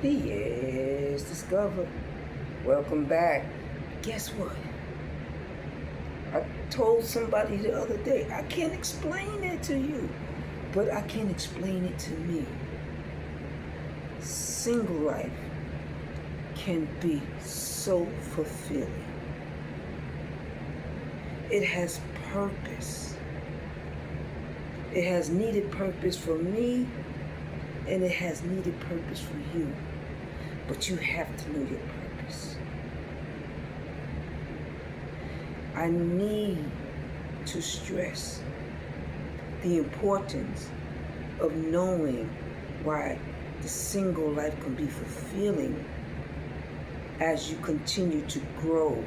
Yes, Discover. Welcome back. Guess what? I told somebody the other day, I can't explain it to you, but I can explain it to me. Single life can be so fulfilling. It has purpose. It has needed purpose for me, and it has needed purpose for you. But you have to know your purpose. I need to stress the importance of knowing why the single life can be fulfilling as you continue to grow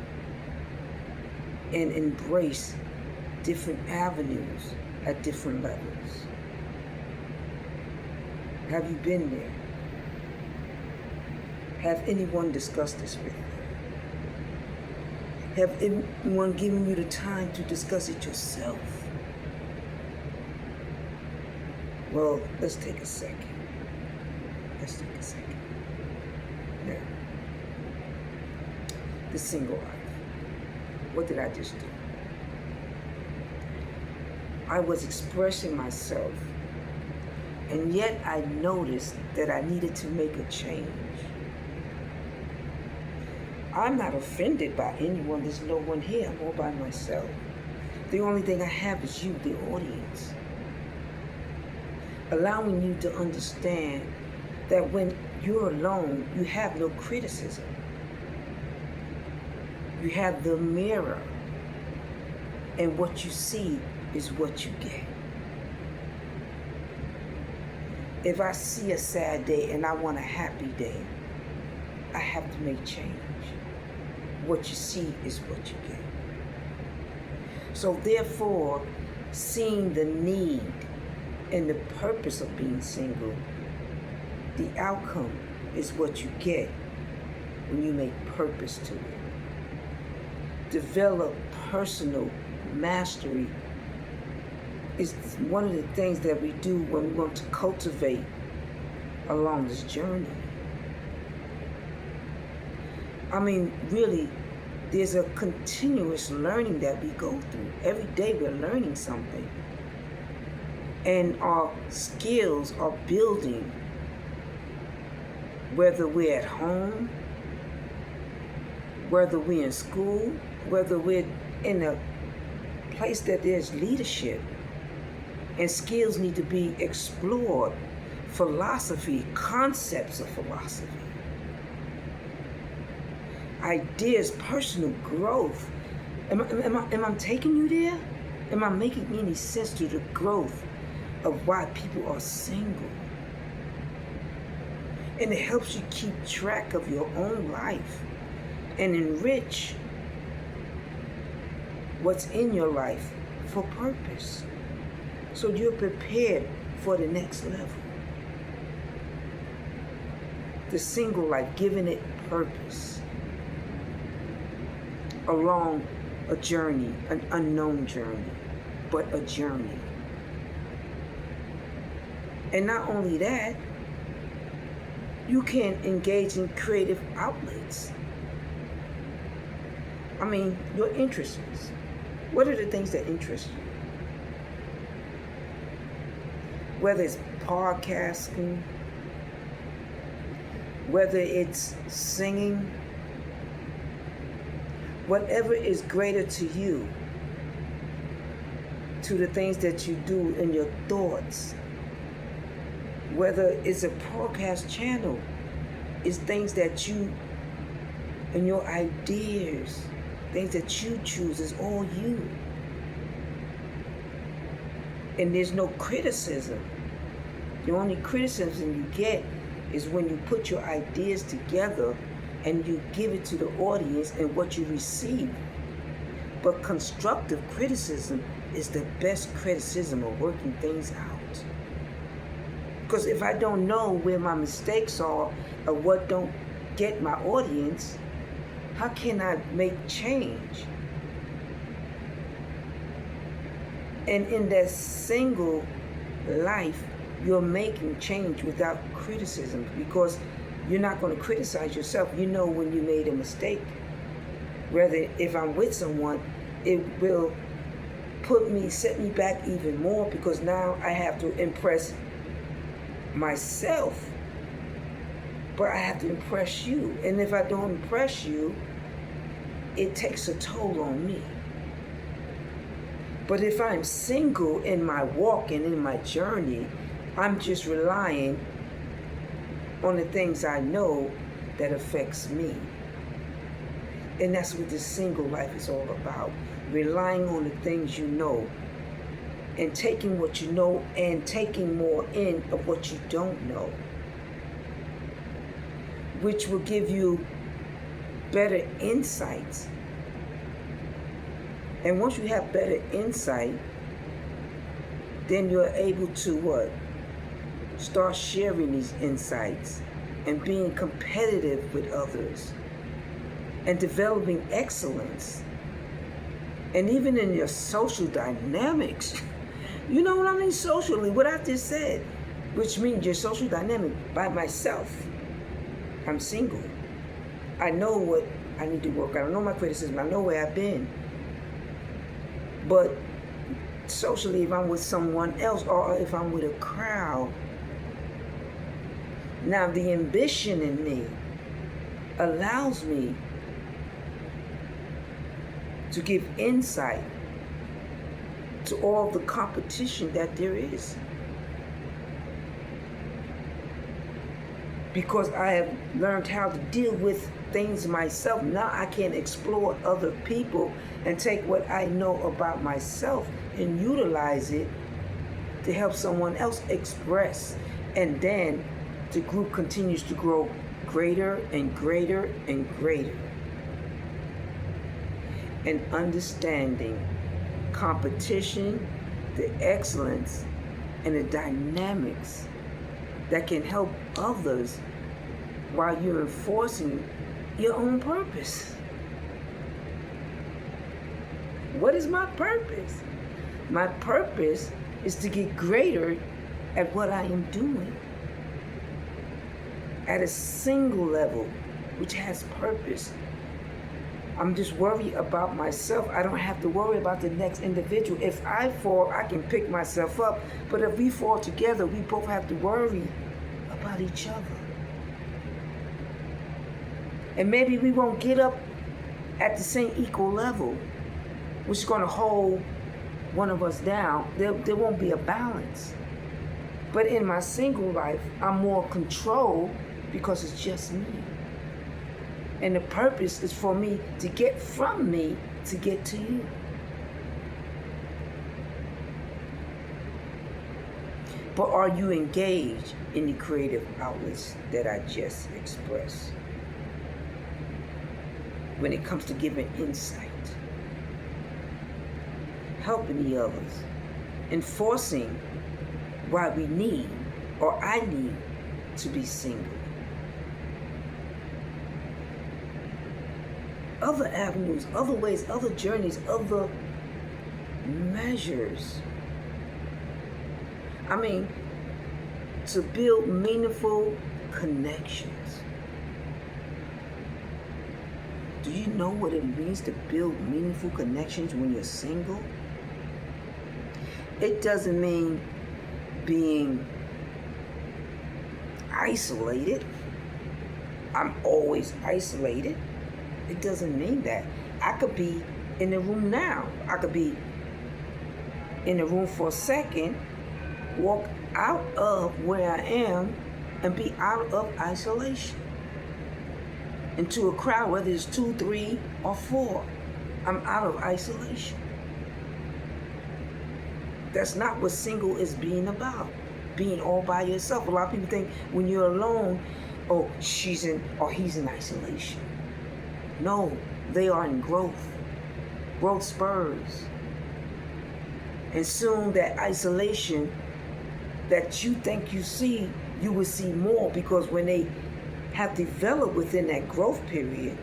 and embrace different avenues at different levels. Have you been there? Have anyone discussed this with you? Have anyone given you the time to discuss it yourself? Well, let's take a second. Now, the single life. What did I just do? I was expressing myself, and yet I noticed that I needed to make a change. I'm not offended by anyone. There's no one here. I'm all by myself. The only thing I have is you, the audience. Allowing you to understand that when you're alone, you have no criticism. You have the mirror, and what you see is what you get. If I see a sad day and I want a happy day, I have to make change. What you see is what you get. So therefore, seeing the need and the purpose of being single, the outcome is what you get when you make purpose to it. Develop personal mastery is one of the things that we do when we want to cultivate along this journey. I mean, really, there's a continuous learning that we go through. Every day we're learning something. And our skills are building, whether we're at home, whether we're in school, whether we're in a place that there's leadership. And skills need to be explored. Philosophy, concepts of philosophy. Ideas, personal growth. Am I taking you there? Am I making any sense to the growth of why people are single? And it helps you keep track of your own life and enrich what's in your life for purpose. So you're prepared for the next level. The single life, giving it purpose along a journey, an unknown journey, but a journey. And not only that, you can engage in creative outlets. I mean, your interests. What are the things that interest you? Whether it's podcasting, whether it's singing, whatever is greater to you, to the things that you do in your thoughts, whether it's a podcast channel, it's things that you, and your ideas, things that you choose, is all you. And there's no criticism. The only criticism you get is when you put your ideas together and you give it to the audience and what you receive. But constructive criticism is the best criticism of working things out. Because if I don't know where my mistakes are or what don't get my audience, how can I make change? And in that single life, you're making change without criticism, because You're not going to criticize yourself. You know when you made a mistake. Rather, if I'm with someone, it will set me back even more, because now I have to impress myself, but I have to impress you. And if I don't impress you, it takes a toll on me. But if I'm single in my walk and in my journey, I'm just relying on the things I know that affects me. And that's what this single life is all about. Relying on the things you know, and taking what you know and taking more in of what you don't know, which will give you better insights. And once you have better insight, then you're able to what? Start sharing these insights and being competitive with others and developing excellence. And even in your social dynamics, you know what I mean? Socially, what I just said, which means your social dynamic. By myself, I'm single. I know what I need to work on. I know my criticism. I know where I've been. But socially, if I'm with someone else or if I'm with a crowd, now the ambition in me allows me to give insight to all the competition that there is. Because I have learned how to deal with things myself. Now I can explore other people and take what I know about myself and utilize it to help someone else express. And then the group continues to grow greater and greater and greater. And understanding competition, the excellence, and the dynamics that can help others while you're enforcing your own purpose. What is my purpose? My purpose is to get greater at what I am doing at a single level, which has purpose. I'm just worried about myself. I don't have to worry about the next individual. If I fall, I can pick myself up. But if we fall together, we both have to worry about each other. And maybe we won't get up at the same equal level, which is going to hold one of us down. There won't be a balance. But in my single life, I'm more control because it's just me. And the purpose is for me to get from me to get to you. But are you engaged in the creative outlets that I just expressed? When it comes to giving insight, helping the others, enforcing why we need, or I need, to be single. Other avenues, other ways, other journeys, other measures. I mean, to build meaningful connections. Do you know what it means to build meaningful connections when you're single? It doesn't mean being isolated. I'm always isolated. It doesn't mean that. I could be in the room now. I could be in the room for a second, walk out of where I am, and be out of isolation. Into a crowd, whether it's 2, 3, or 4, I'm out of isolation. That's not what single is being about. Being all by yourself. A lot of people think when you're alone, oh, she's in or he's in isolation. No, they are in growth. Growth spurs. And soon that isolation that you think you see, you will see more, because when they have developed within that growth period,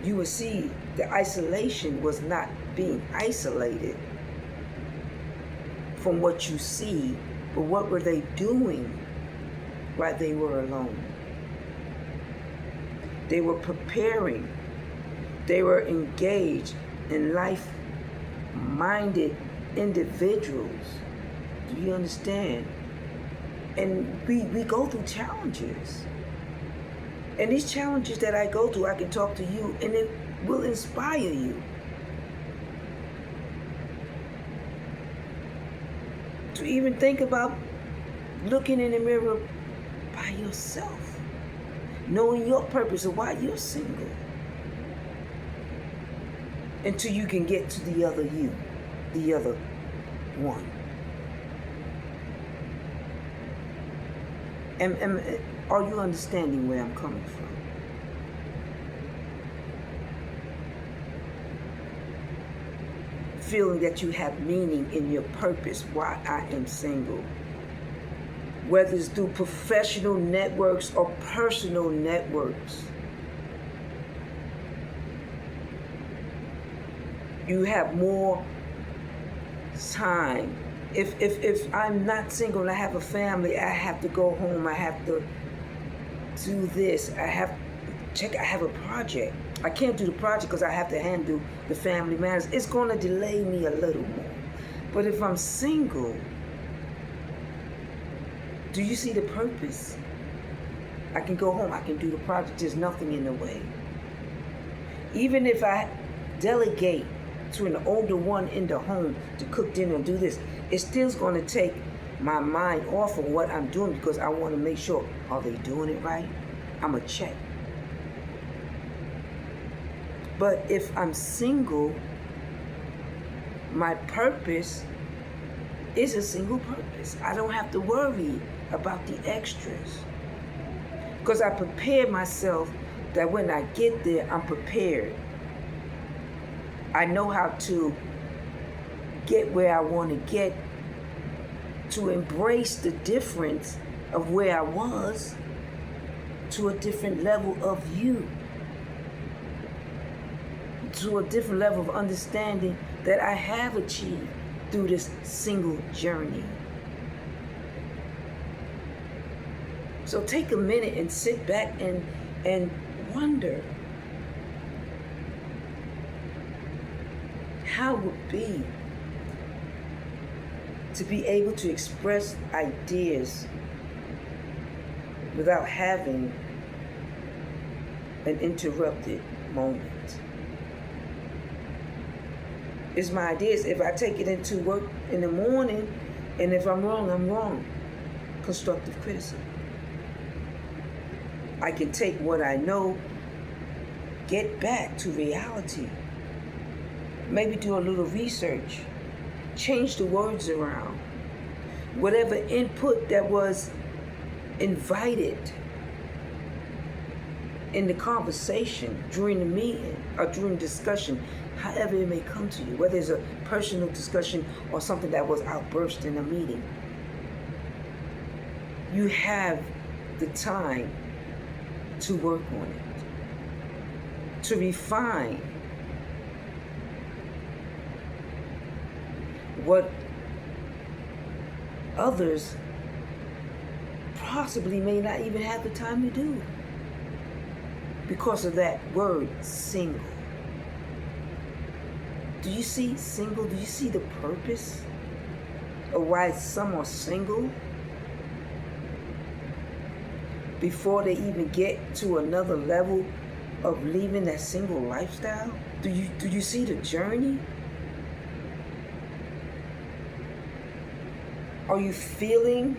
you will see the isolation was not being isolated from what you see, but what were they doing while they were alone? They were preparing. They were engaged in life-minded individuals. Do you understand? And we go through challenges. And these challenges that I go through, I can talk to you and it will inspire you to even think about looking in the mirror by yourself, knowing your purpose of why you're single, until you can get to the other you, the other one. And are you understanding where I'm coming from? Feeling that you have meaning in your purpose, why I am single. Whether it's through professional networks or personal networks. You have more time. If I'm not single and I have a family, I have to go home, I have to do this, I have a project. I can't do the project because I have to handle the family matters. It's going to delay me a little more. But if I'm single, do you see the purpose? I can go home, I can do the project, there's nothing in the way. Even if I delegate to an older one in the home to cook dinner and do this, it's still going to take my mind off of what I'm doing because I want to make sure, are they doing it right? I'm going to check. But if I'm single, my purpose is a single purpose. I don't have to worry about the extras because I prepare myself that when I get there, I'm prepared. I know how to get where I want to get, to embrace the difference of where I was to a different level of you, to a different level of understanding that I have achieved through this single journey. So take a minute and sit back and wonder how it would be to be able to express ideas without having an interrupted moment. It's my ideas. If I take it into work in the morning, and if I'm wrong, I'm wrong. Constructive criticism. I can take what I know, get back to reality. Maybe do a little research. Change the words around. Whatever input that was invited in the conversation, during the meeting, or during discussion, however it may come to you, whether it's a personal discussion or something that was outburst in a meeting. You have the time to work on it, to refine what others possibly may not even have the time to do because of that word, single. Do you see single? Do you see the purpose of why some are single before they even get to another level of leaving that single lifestyle? Do you see the journey? Are you feeling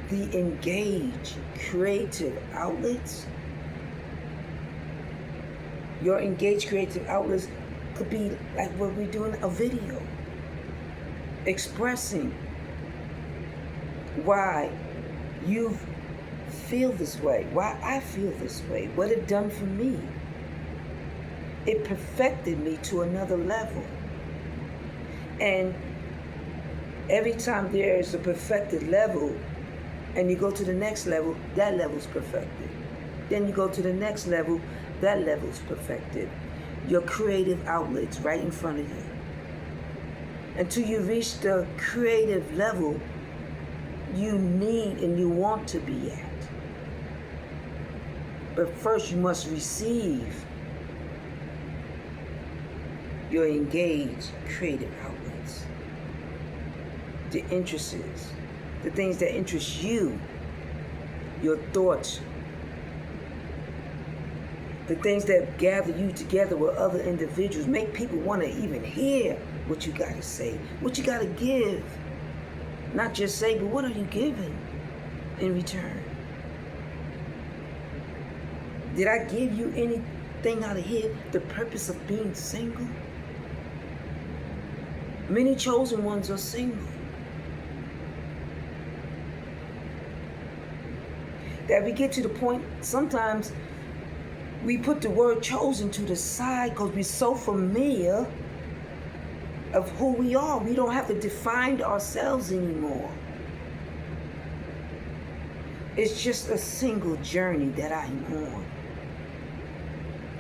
the engaged creative outlets? Your engaged creative outlets could be like what we're doing, a video expressing why you feel this way, why I feel this way, what it done for me. It perfected me to another level. And every time there is a perfected level and you go to the next level, that level's perfected. Then you go to the next level, that level's perfected. Your creative outlets right in front of you. Until you reach the creative level you need and you want to be at. But first you must receive your engaged creative outlets. The interests, the things that interest you, your thoughts, the things that gather you together with other individuals, make people want to even hear what you got to say, what you got to give. Not just say, but what are you giving in return? Did I give you anything out of here? The purpose of being single? Many chosen ones are single. That we get to the point, sometimes we put the word chosen to the side because we're so familiar of who we are. We don't have to define ourselves anymore. It's just a single journey that I'm on,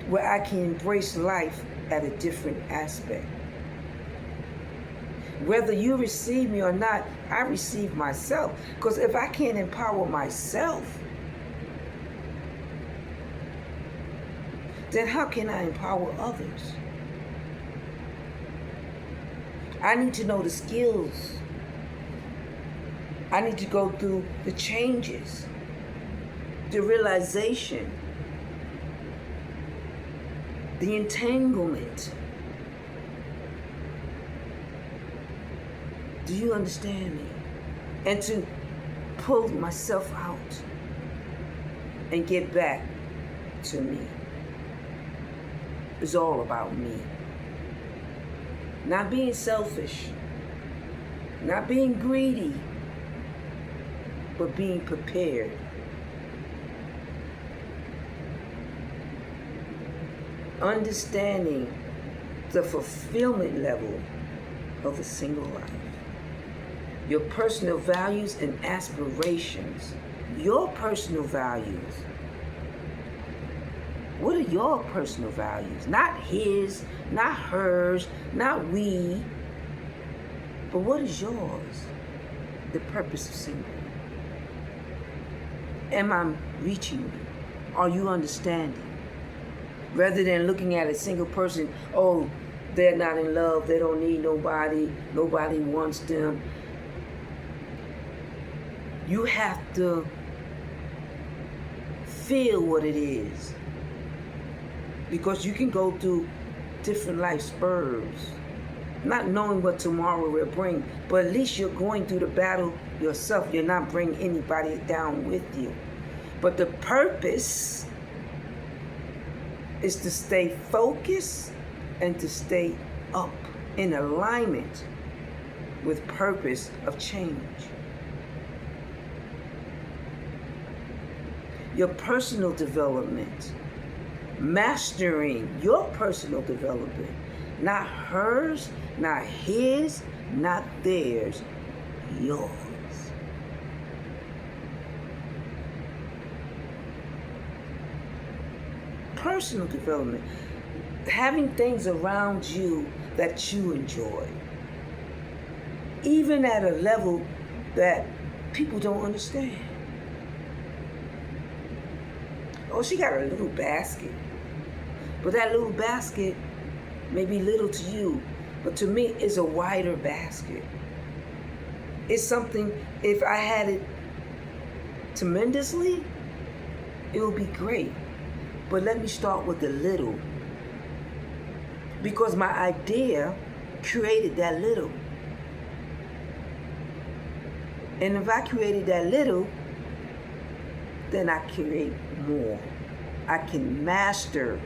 where I can embrace life at a different aspect. Whether you receive me or not, I receive myself. Because if I can't empower myself, then how can I empower others? I need to know the skills. I need to go through the changes, the realization, the entanglement. Do you understand me? And to pull myself out and get back to me. It's all about me. Not being selfish, not being greedy, but being prepared. Understanding the fulfillment level of a single life. Your personal values and aspirations. Your personal values. What are your personal values? Not his, not hers, not we. But what is yours? The purpose of single. Am I reaching you? Are you understanding? Rather than looking at a single person, oh, they're not in love, they don't need nobody, nobody wants them. You have to feel what it is. Because you can go through different life spurs, not knowing what tomorrow will bring, but at least you're going through the battle yourself. You're not bringing anybody down with you. But the purpose is to stay focused and to stay up in alignment with purpose of change. Your personal development, mastering your personal development, not hers, not his, not theirs, yours. Personal development, having things around you that you enjoy, even at a level that people don't understand. Oh, she got a little basket. But that little basket may be little to you, but to me it's a wider basket. It's something, if I had it tremendously, it would be great. But let me start with the little. Because my idea created that little. And if I created that little, then I create more. I can master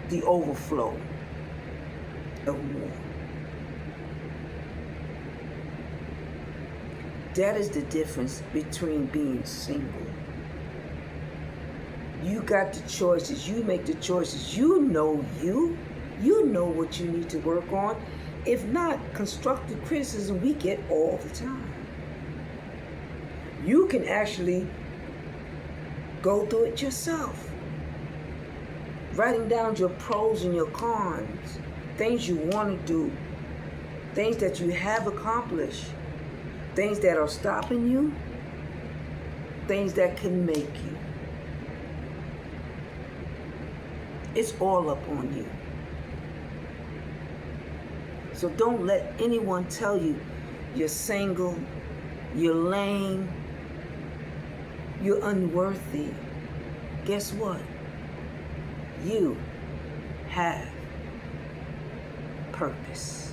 the overflow of more. That is the difference between being single. You got the choices. You make the choices. You know what you need to work on. If not, constructive criticism we get all the time. You can actually go through it yourself. Writing down your pros and your cons, things you want to do, things that you have accomplished, things that are stopping you, things that can make you. It's all up on you. So don't let anyone tell you you're single, you're lame, you're unworthy. Guess what? You have purpose.